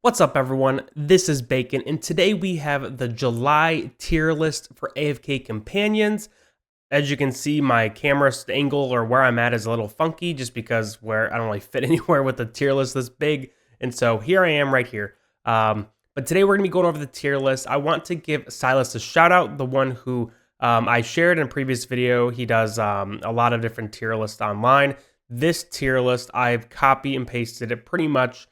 What's up, everyone? This is Bacon, and today we have the July tier list for AFK Companions. As you can see, my camera angle or where I'm at is a little funky just because I don't really fit anywhere with the tier list this big. And so here I am right here. But today we're going to be going over the tier list. I want to give Silas a shout out, the one who I shared in a previous video. He does a lot of different tier lists online. This tier list, I've copy and pasted it pretty much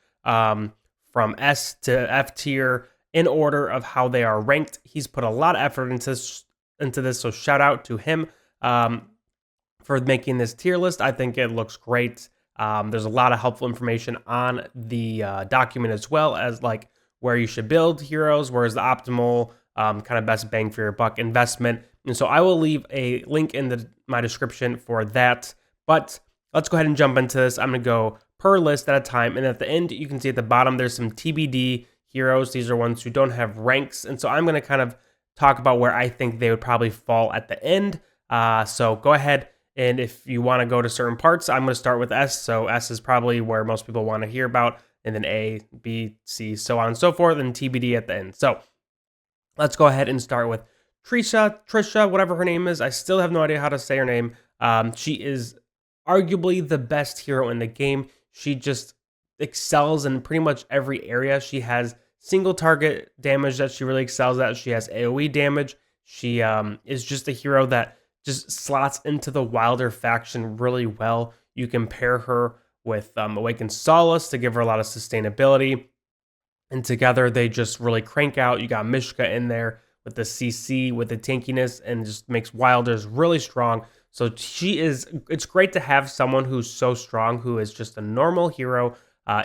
from S to F tier in order of how they are ranked. He's put a lot of effort into this, so shout out to him for making this tier list. I think it looks great. There's a lot of helpful information on the document, as well as like where you should build heroes, where is the optimal kind of best bang for your buck investment. And so I will leave a link in my description for that. But let's go ahead and jump into this. I'm going to go per list at a time. And at the end, you can see at the bottom, there's some TBD heroes. These are ones who don't have ranks. And so I'm going to kind of talk about where I think they would probably fall at the end. So go ahead. And if you want to go to certain parts, I'm going to start with S. So S is probably where most people want to hear about. And then A, B, C, so on and so forth. And TBD at the end. So let's go ahead and start with Trisha, whatever her name is. I still have no idea how to say her name. She is arguably the best hero in the game. She just excels in pretty much every area. She has single target damage that she really excels at. She has AoE damage. She is just a hero that just slots into the Wilder faction really well. You can pair her with Awakened Solace to give her a lot of sustainability. And together they just really crank out. You got Mishka in there with the CC, with the tankiness, and just makes Wilders really strong. So it's great to have someone who's so strong, who is just a normal hero,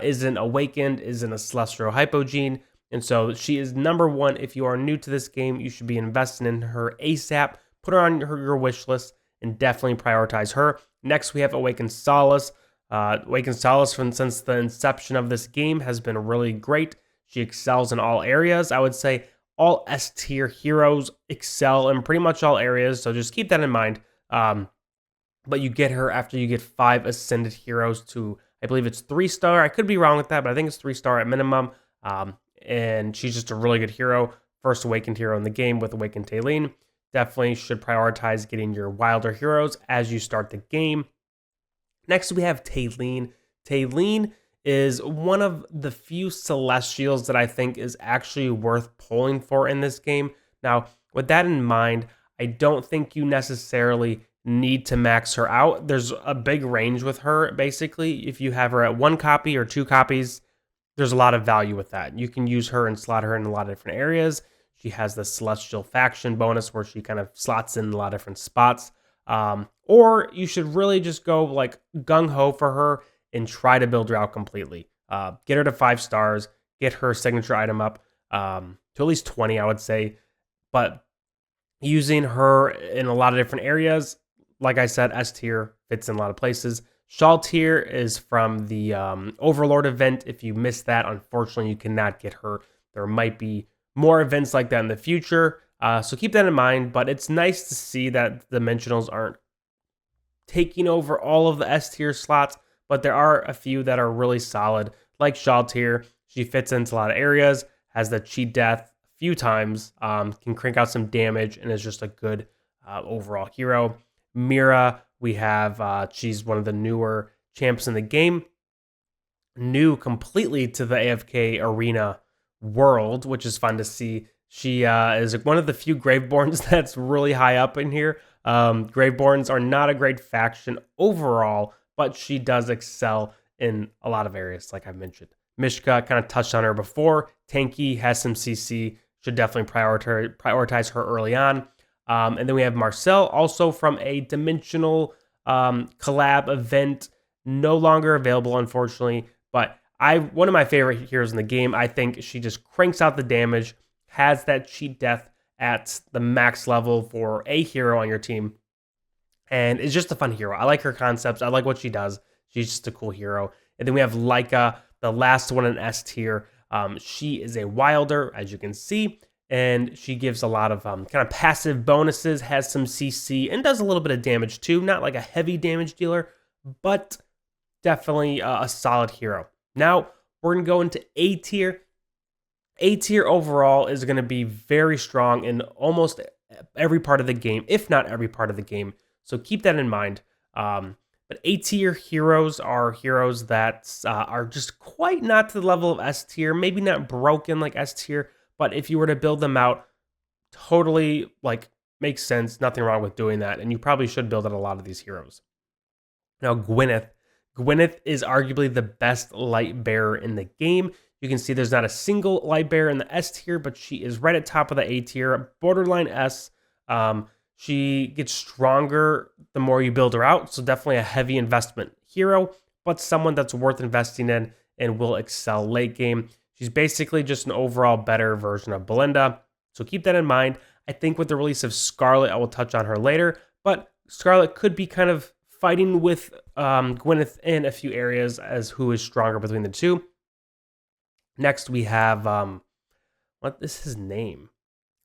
isn't awakened, isn't a celestial hypogene. And so she is number one. If you are new to this game, you should be investing in her ASAP. Put her on your wish list and definitely prioritize her. Next, we have Awakened Solace. Awakened Solace, since the inception of this game, has been really great. She excels in all areas. I would say all S tier heroes excel in pretty much all areas. So just keep that in mind. But you get her after you get 5 ascended heroes to, I believe it's 3-star. I could be wrong with that, but I think it's 3-star at minimum. And she's just a really good hero. First awakened hero in the game with Awakened Talene. Definitely should prioritize getting your wilder heroes as you start the game. Next, we have Talene. Talene is one of the few celestials that I think is actually worth pulling for in this game. Now, with that in mind, I don't think you necessarily need to max her out. There's a big range with her, basically. If you have her at 1 copy or 2 copies, there's a lot of value with that. You can use her and slot her in a lot of different areas. She has the Celestial Faction bonus where she kind of slots in a lot of different spots. Or you should really just go like gung-ho for her and try to build her out completely. Get her to 5 stars, get her signature item up to at least 20, I would say. But using her in a lot of different areas, like I said, S tier fits in a lot of places. Shawl tier is from the Overlord event. If you missed that, unfortunately, you cannot get her. There might be more events like that in the future. So keep that in mind. But it's nice to see that the Dimensionals aren't taking over all of the S tier slots. But there are a few that are really solid, like Shawl tier. She fits into a lot of areas, has the cheat death a few times, can crank out some damage, and is just a good overall hero. Mira, we have, she's one of the newer champs in the game. New completely to the AFK arena world, which is fun to see. She is one of the few Graveborns that's really high up in here. Graveborns are not a great faction overall, but she does excel in a lot of areas, like I mentioned. Mishka, kind of touched on her before. Tanky, has some CC, should definitely prioritize her early on. And then we have Marcel, also from a Dimensional collab event, no longer available, unfortunately. But one of my favorite heroes in the game. I think she just cranks out the damage, has that cheat death at the max level for a hero on your team, and is just a fun hero. I like her concepts. I like what she does. She's just a cool hero. And then we have Leica, the last one in S tier. She is a wilder, as you can see, and she gives a lot of kind of passive bonuses, has some CC, and does a little bit of damage too. Not like a heavy damage dealer, but definitely a solid hero. Now, we're going to go into A tier. A tier overall is going to be very strong in almost every part of the game, if not every part of the game. So keep that in mind. But A tier heroes are heroes that are just quite not to the level of S tier, maybe not broken like S tier, but if you were to build them out, totally like makes sense. Nothing wrong with doing that. And you probably should build out a lot of these heroes. Now, Gwyneth. Gwyneth is arguably the best light bearer in the game. You can see there's not a single light bearer in the S tier, but she is right at top of the A tier, borderline S. She gets stronger the more you build her out, so definitely a heavy investment hero, but someone that's worth investing in and will excel late game. She's basically just an overall better version of Belinda, so keep that in mind. I think with the release of Scarlet, I will touch on her later, but Scarlet could be kind of fighting with Gwyneth in a few areas as who is stronger between the two. Next, we have, what is his name?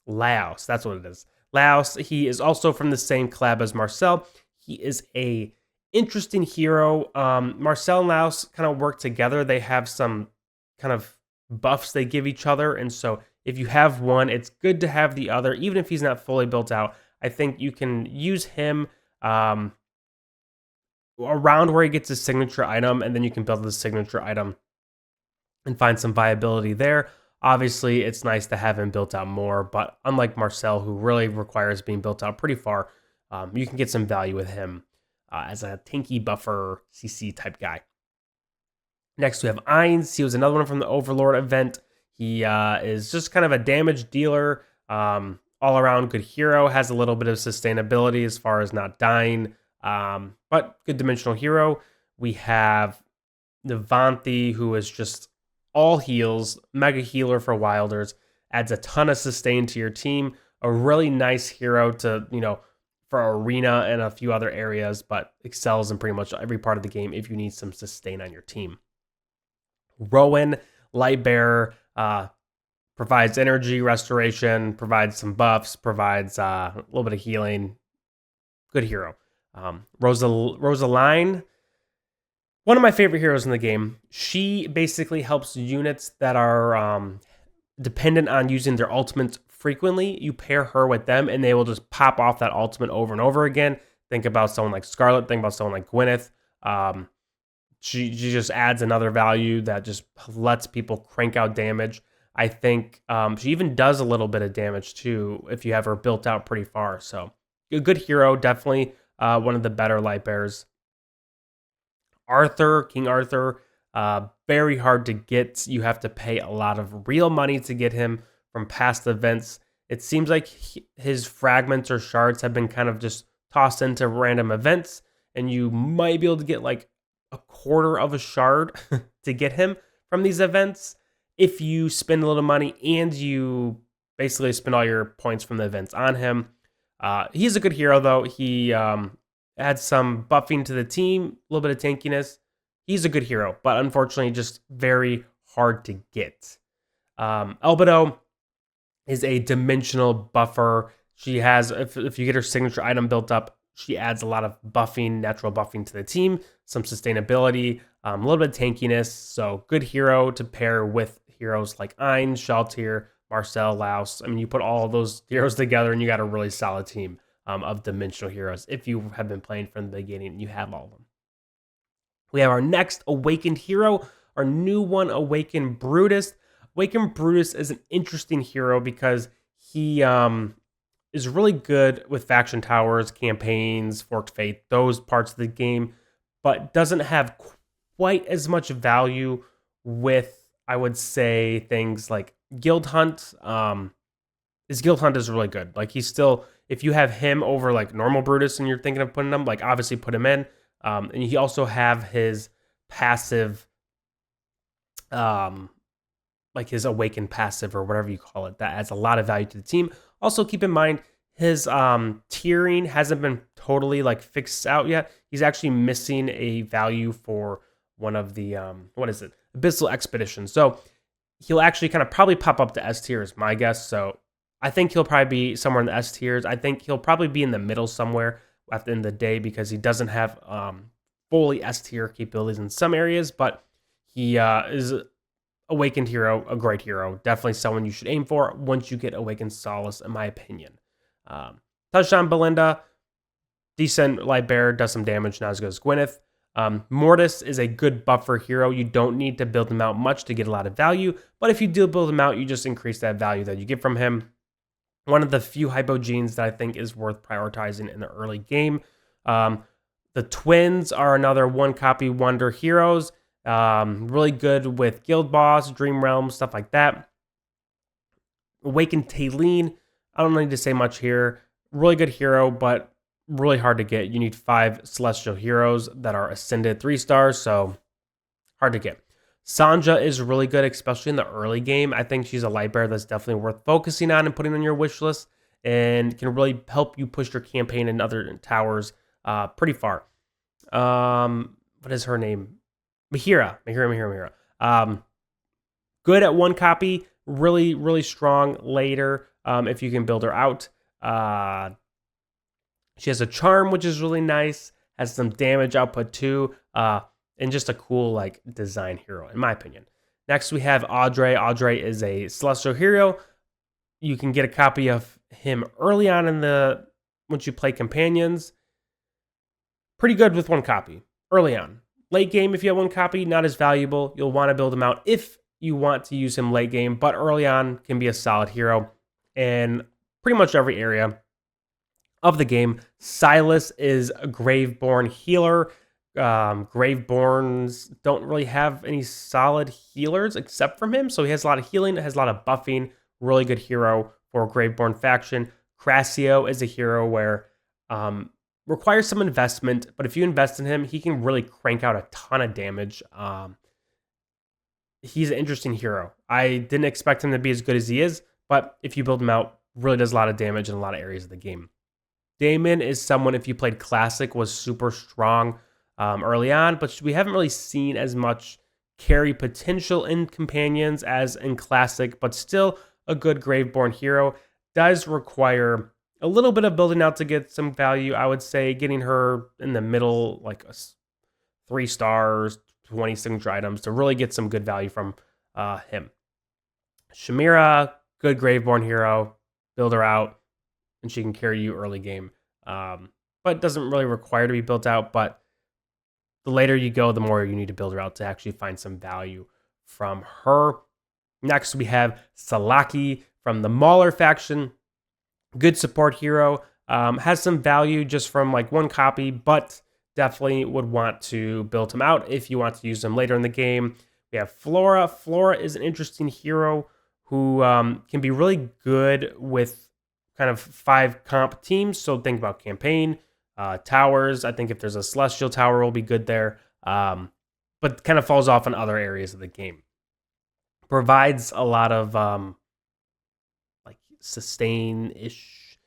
Laos, that's what it is. Laos, he is also from the same collab as Marcel. He is a interesting hero. Marcel and Laos kind of work together. They have some kind of buffs they give each other, and so if you have one, it's good to have the other, even if he's not fully built out. I think you can use him around where he gets his signature item, and then you can build the signature item and find some viability there. Obviously, it's nice to have him built out more, but unlike Marcel, who really requires being built out pretty far, you can get some value with him as a tanky buffer CC type guy. Next, we have Ainz. He was another one from the Overlord event. He is just kind of a damage dealer, all around good hero, has a little bit of sustainability as far as not dying, but good dimensional hero. We have Navanthi, who is just all heals, mega healer for Wilders, adds a ton of sustain to your team. A really nice hero to, for arena and a few other areas, but excels in pretty much every part of the game if you need some sustain on your team. Rowan, light bearer, provides energy restoration, provides some buffs, provides a little bit of healing. Good hero. Rosaline, one of my favorite heroes in the game. She basically helps units that are dependent on using their ultimates frequently. You pair her with them, and they will just pop off that ultimate over and over again. Think about someone like Scarlet. Think about someone like Gwyneth. She just adds another value that just lets people crank out damage. I think she even does a little bit of damage too if you have her built out pretty far. So a good hero, definitely one of the better light bearers. Arthur, King Arthur, very hard to get. You have to pay a lot of real money to get him from past events. It seems like his fragments or shards have been kind of just tossed into random events, and you might be able to get like a quarter of a shard to get him from these events if you spend a little money and you basically spend all your points from the events on him. He's a good hero, though. He adds some buffing to the team, a little bit of tankiness. He's a good hero, but unfortunately just very hard to get. Albedo is a dimensional buffer. She has, if you get her signature item built up, she adds a lot of buffing, natural buffing to the team, some sustainability, a little bit of tankiness. So good hero to pair with heroes like Ainz, Shaltir, Marcel, Laos. I mean, you put all of those heroes together and you got a really solid team of dimensional heroes. If you have been playing from the beginning, you have all of them. We have our next Awakened hero, our new one, Awakened Brutus. Awakened Brutus is an interesting hero because he is really good with faction towers, campaigns, Forked Faith, those parts of the game, but doesn't have quite as much value with, I would say, things like Guild Hunt. His Guild Hunt is really good. Like, he's still, if you have him over like normal Brutus and you're thinking of putting him, like obviously put him in. And you also have his passive, like his Awakened passive or whatever you call it, that adds a lot of value to the team. Also, keep in mind, his tiering hasn't been totally like fixed out yet. He's actually missing a value for one of the, what is it? Abyssal Expeditions. So he'll actually kind of probably pop up to S tier is my guess. So I think he'll probably be somewhere in the S tiers. I think he'll probably be in the middle somewhere at the end of the day because he doesn't have fully S tier capabilities in some areas, but he is Awakened hero, a great hero. Definitely someone you should aim for once you get Awakened Solace, in my opinion. Touchdown Belinda, decent light bearer, does some damage, not as good as Gwyneth. Mortis is a good buffer hero. You don't need to build him out much to get a lot of value, but if you do build him out, you just increase that value that you get from him. One of the few hypogenes that I think is worth prioritizing in the early game. The twins are another one copy wonder heroes. Really good with Guild Boss, Dream Realm, stuff like that. Awakened Taylene, I don't need to say much here. Really good hero, but really hard to get. You need 5 celestial heroes that are ascended 3 stars, so hard to get. Sanja is really good, especially in the early game. I think she's a light bearer that's definitely worth focusing on and putting on your wish list, and can really help you push your campaign and other towers pretty far. What is her name? Mahira. Good at one copy, really strong later if you can build her out. She has a charm, which is really nice, has some damage output too, and just a cool like design hero, in my opinion. Next, we have Audrey. Audrey is a celestial hero. You can get a copy of him early on once you play Companions. Pretty good with one copy early on. Late game, if you have one copy, not as valuable. You'll want to build him out if you want to use him late game, but early on can be a solid hero in pretty much every area of the game. Silas is a Graveborn healer. Graveborns don't really have any solid healers except from him, so he has a lot of healing, has a lot of buffing. Really good hero for Graveborn faction. Crassio is a hero where requires some investment, but if you invest in him, he can really crank out a ton of damage. He's an interesting hero. I didn't expect him to be as good as he is, but if you build him out, really does a lot of damage in a lot of areas of the game. Damon is someone, if you played Classic, was super strong early on, but we haven't really seen as much carry potential in Companions as in Classic, but still a good Graveborn hero. Does require a little bit of building out to get some value. I would say getting her in the middle, like 3 stars, 20 signature items to really get some good value from him. Shamira, good Graveborn hero. Build her out, and she can carry you early game. But doesn't really require to be built out, but the later you go, the more you need to build her out to actually find some value from her. Next, we have Salaki from the Mauler faction. Good support hero. Has some value just from like one copy, but definitely would want to build him out if you want to use him later in the game. We have Flora. Flora is an interesting hero who can be really good with kind of 5 comp teams. So think about campaign, towers. I think if there's a celestial tower, will be good there. But kind of falls off in other areas of the game. Provides a lot of like sustain-ish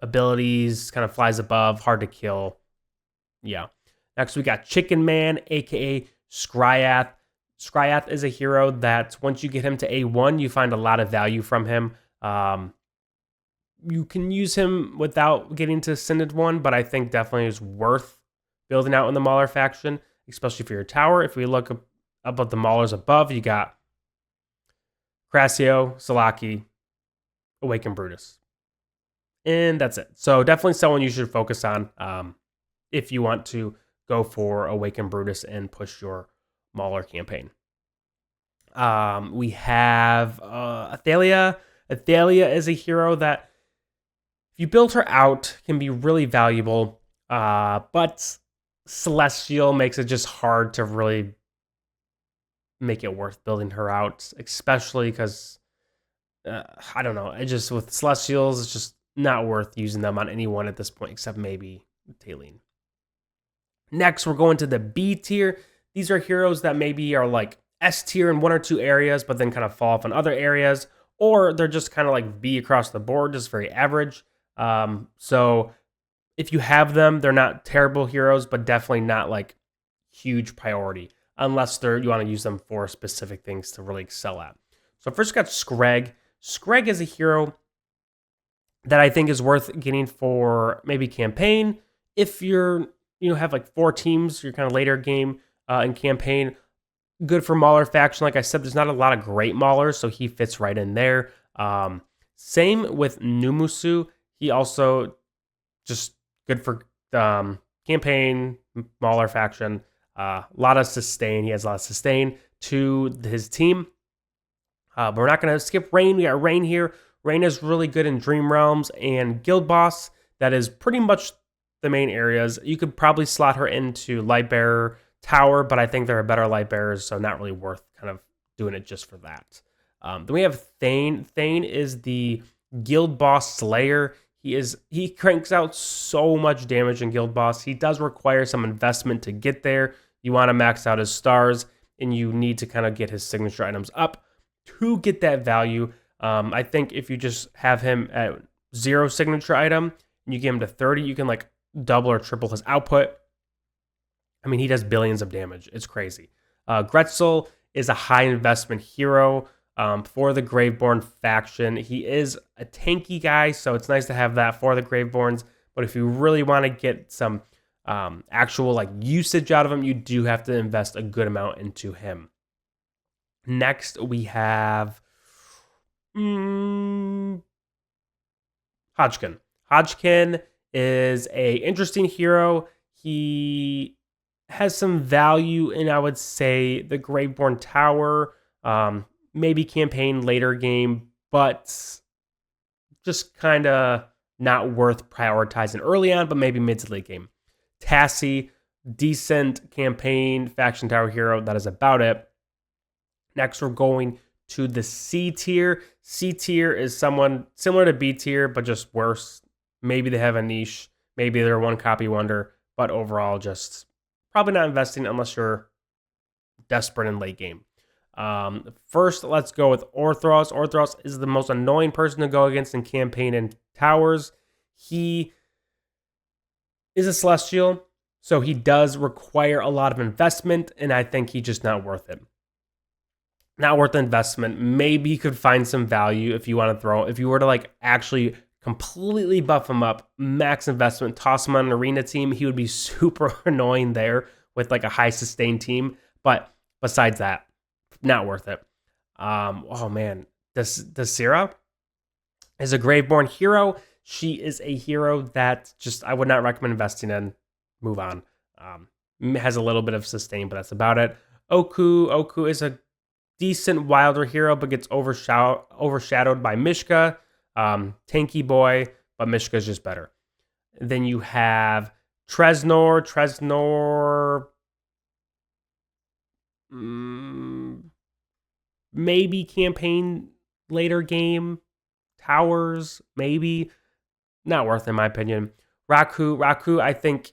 abilities. Kind of flies above, hard to kill. Yeah. Next we got Chicken Man, aka Scryath. Scryath is a hero that once you get him to A1, you find a lot of value from him. You can use him without getting to Ascended 1, but I think definitely is worth building out in the Mauler faction, especially for your tower. If we look up at the Maulers above, you got Crassio, Salaki, Awaken Brutus. And that's it. So definitely someone you should focus on if you want to go for Awaken Brutus and push your Mauler campaign. We have Athalia. Athalia is a hero that, if you build her out, can be really valuable, but Celestial makes it just hard to really make it worth building her out, especially because, I don't know, it just, with Celestials, it's just not worth using them on anyone at this point, except maybe Taylene. Next, we're going to the B tier. These are heroes that maybe are like S tier in 1 or 2 areas, but then kind of fall off in other areas, or they're just kind of like B across the board, just very average. So if you have them, they're not terrible heroes, but definitely not like huge priority, unless you want to use them for specific things to really excel at. So first got Screg. Screg is a hero that I think is worth getting for maybe campaign. If you're, have like 4 teams, you're kind of later game in campaign, good for Mauler faction. Like I said, there's not a lot of great Maulers, so he fits right in there. Same with Numusu. He also just good for campaign, Mauler faction. A lot of sustain. He has a lot of sustain to his team. But we're not going to skip Rain. We got Rain here. Rain is really good in Dream Realms and Guild Boss. That is pretty much the main areas. You could probably slot her into Lightbearer Tower, but I think there are better Lightbearers, so not really worth kind of doing it just for that. Then we have Thane. Thane is the Guild Boss Slayer. He cranks out so much damage in Guild Boss. He does require some investment to get there. You want to max out his stars, and you need to kind of get his signature items up to get that value. I think if you just have him at 0 signature item and you get him to 30, you can like double or triple his output. I mean, he does billions of damage. It's crazy. Gretzel is a high investment hero for the Graveborn faction. He is a tanky guy, so it's nice to have that for the Graveborns. But if you really want to get some actual like usage out of him, you do have to invest a good amount into him. Next, we have Hodgkin. Hodgkin is a interesting hero. He has some value in, I would say, the Graveborn Tower, maybe campaign later game, but just kind of not worth prioritizing early on, but maybe mid to late game. Tassie, decent campaign faction tower hero. That is about it. Next, we're going to the C tier. C tier is someone similar to B tier, but just worse. Maybe they have a niche. Maybe they're one copy wonder, but overall, just probably not investing unless you're desperate in late game. First, let's go with Orthros. Orthros is the most annoying person to go against in campaign and towers. He is a Celestial, so he does require a lot of investment, and I think he's just not worth it. Not worth the investment. Maybe you could find some value if you want to throw. If you were to like actually completely buff him up, max investment, toss him on an arena team, he would be super annoying there with like a high sustain team. But besides that, not worth it. Oh man, Desira is a Graveborn hero. She is a hero that just I would not recommend investing in. Move on. Has a little bit of sustain, but that's about it. Oku is a decent wilder hero, but gets overshadowed by Mishka. Tanky boy, but Mishka is just better. Then you have Tresnor, maybe campaign later game, towers, maybe. Not worth it, in my opinion. Raku, I think,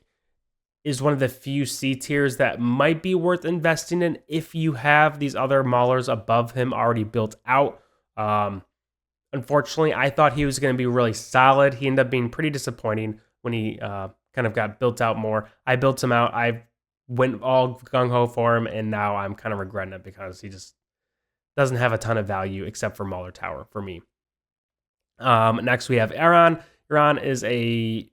is one of the few C tiers that might be worth investing in if you have these other Maulers above him already built out. Unfortunately, I thought he was going to be really solid. He ended up being pretty disappointing when he kind of got built out more. I built him out. I went all gung-ho for him, and now I'm kind of regretting it because he just doesn't have a ton of value except for Mauler Tower for me. Next, we have Aaron. Aaron is a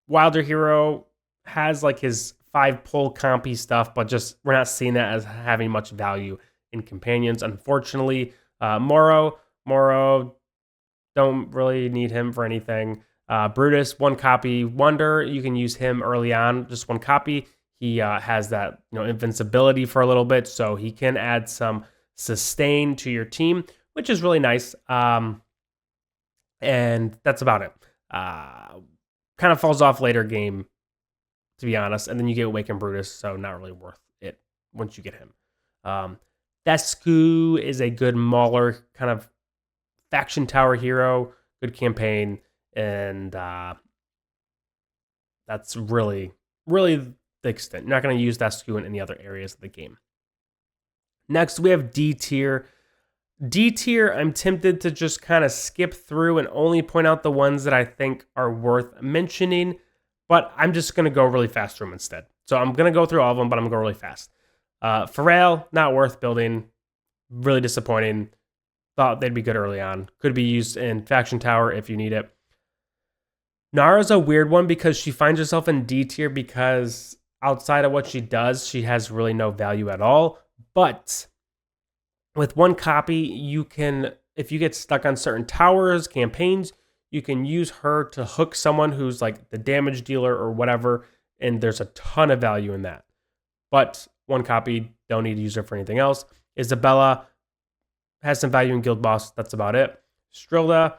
wilder hero, has like his 5-pull compy stuff, but just we're not seeing that as having much value in companions, unfortunately. Moro, don't really need him for anything. Brutus, 1 copy wonder. You can use him early on, just 1 copy. He has that invincibility for a little bit, so he can add some sustain to your team, which is really nice. And that's about it. Kind of falls off later game, to be honest, and then you get Awakened Brutus, so not really worth it once you get him. Thesku is a good Mauler kind of faction tower hero, good campaign, and that's really the extent. You're not going to use Thesku in any other areas of the game. Next, we have D tier. D tier, I'm tempted to just kind of skip through and only point out the ones that I think are worth mentioning, but I'm just going to go really fast through them instead. So I'm going to go through all of them, but I'm going to go really fast. Pharrell, not worth building. Really disappointing. Thought they'd be good early on. Could be used in Faction Tower if you need it. Nara's a weird one because she finds herself in D tier because outside of what she does, she has really no value at all. But with one copy, you can, if you get stuck on certain towers, campaigns, you can use her to hook someone who's like the damage dealer or whatever, and there's a ton of value in that. But one copy, don't need to use her for anything else. Isabella has some value in Guild Boss, that's about it. Strilda,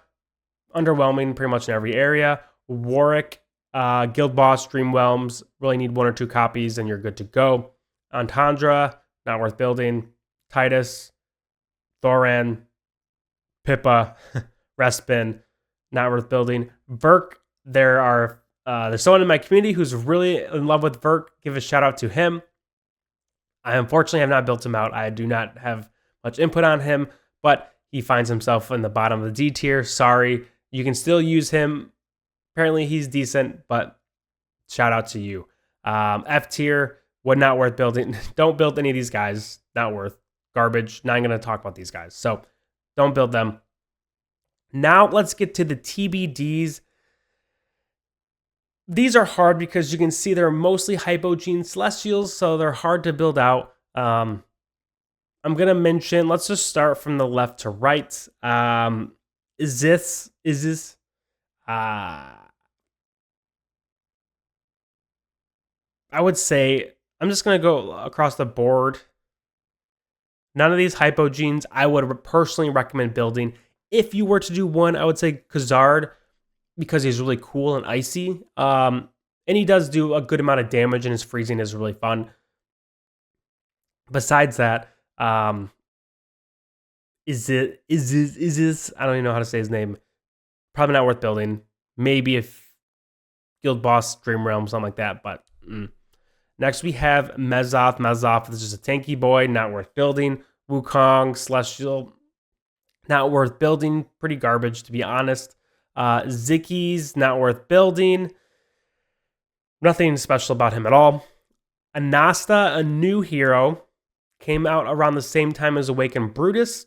underwhelming pretty much in every area. Warwick, Guild Boss, Dreamwhelms, really need 1 or 2 copies and you're good to go. Antandra, not worth building. Titus, Thoran, Pippa, Respin, not worth building. Verk, there's someone in my community who's really in love with Verk. Give a shout out to him. I unfortunately have not built him out. I do not have much input on him, but he finds himself in the bottom of the D tier. Sorry. You can still use him. Apparently he's decent, but shout out to you. F tier, not worth building. Don't build any of these guys. Not worth. Garbage. Not going to talk about these guys. So don't build them. Now let's get to the TBDs. These are hard because you can see they're mostly Hypogene Celestials, so they're hard to build out. I'm going to mention, let's just start from the left to right. Is this, I would say, I'm just going to go across the board. None of these Hypogenes I would personally recommend building. If you were to do one, I would say Khazard, because he's really cool and icy. And he does do a good amount of damage, and his freezing is really fun. Besides that, is this? I don't even know how to say his name. Probably not worth building. Maybe if Guild Boss, Dream Realm, something like that. But next we have Mezoth. Mezoth is just a tanky boy, not worth building. Wukong, Celestial, not worth building. Pretty garbage, to be honest. Zicky's not worth building. Nothing special about him at all. Anasta, a new hero, came out around the same time as Awakened Brutus.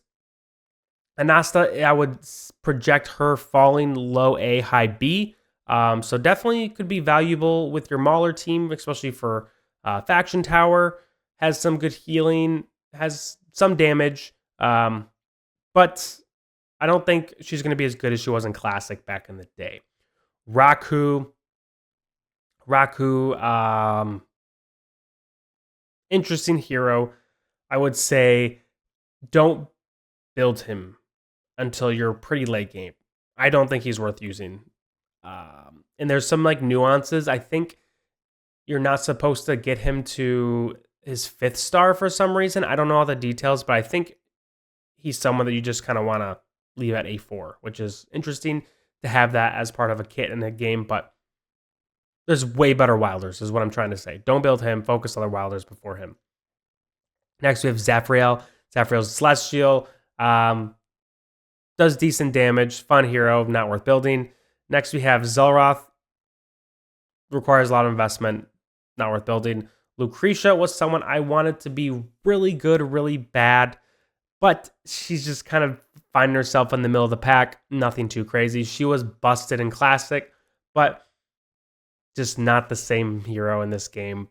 Anasta, I would project her falling low A, high B. So definitely could be valuable with your Mauler team, especially for Faction Tower. Has some good healing, has some damage. But I don't think she's going to be as good as she was in Classic back in the day. Raku, interesting hero. I would say don't build him until you're pretty late game. I don't think he's worth using. And there's some like nuances. I think you're not supposed to get him to his 5th star for some reason. I don't know all the details, but I think he's someone that you just kind of want to leave at A4, which is interesting to have that as part of a kit in the game, but there's way better Wilders, is what I'm trying to say. Don't build him. Focus on the Wilders before him. Next, we have Zafriel. Zafriel's Celestial. Does decent damage. Fun hero. Not worth building. Next, we have Zelroth. Requires a lot of investment. Not worth building. Lucretia was someone I wanted to be really good, really bad, but she's just kind of finding herself in the middle of the pack. Nothing too crazy. She was busted in Classic, but just not the same hero in this game.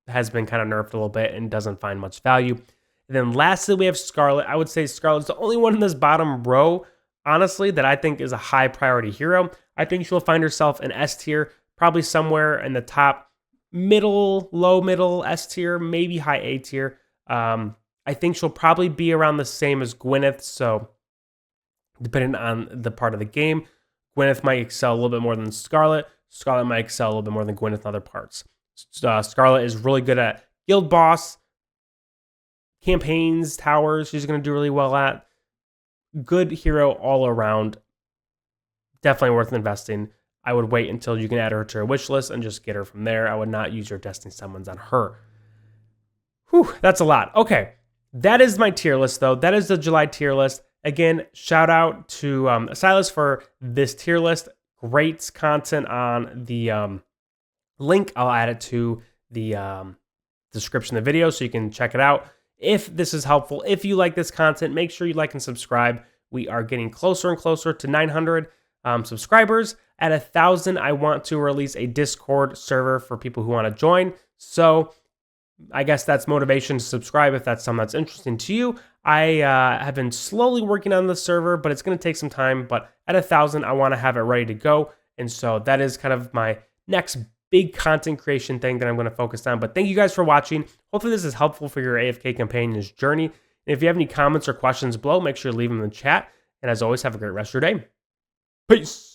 Has been kind of nerfed a little bit and doesn't find much value. And then lastly, we have Scarlet. I would say Scarlet's the only one in this bottom row, honestly, that I think is a high priority hero. I think she'll find herself in S tier, probably somewhere in the top middle, low middle S tier, maybe high A tier. I think she'll probably be around the same as Gwyneth, so depending on the part of the game, Gwyneth might excel a little bit more than Scarlet. Scarlet might excel a little bit more than Gwyneth in other parts. Scarlet is really good at Guild Boss, campaigns, towers. She's going to do really well at. Good hero all around. Definitely worth investing. I would wait until you can add her to her wish list and just get her from there. I would not use your Destiny Summons on her. Whew, that's a lot. Okay, that is my tier list, though. That is the July tier list. Again, shout out to Silas for this tier list. Great content on the link. I'll add it to the description of the video so you can check it out. If this is helpful, if you like this content, make sure you like and subscribe. We are getting closer and closer to 900 subscribers. At 1,000, I want to release a Discord server for people who want to join. So I guess that's motivation to subscribe if that's something that's interesting to you. I have been slowly working on the server, but it's going to take some time. But at 1,000, I want to have it ready to go. And so that is kind of my next big content creation thing that I'm going to focus on. But thank you guys for watching. Hopefully this is helpful for your AFK Companions journey. And if you have any comments or questions below, make sure to leave them in the chat. And as always, have a great rest of your day. Peace.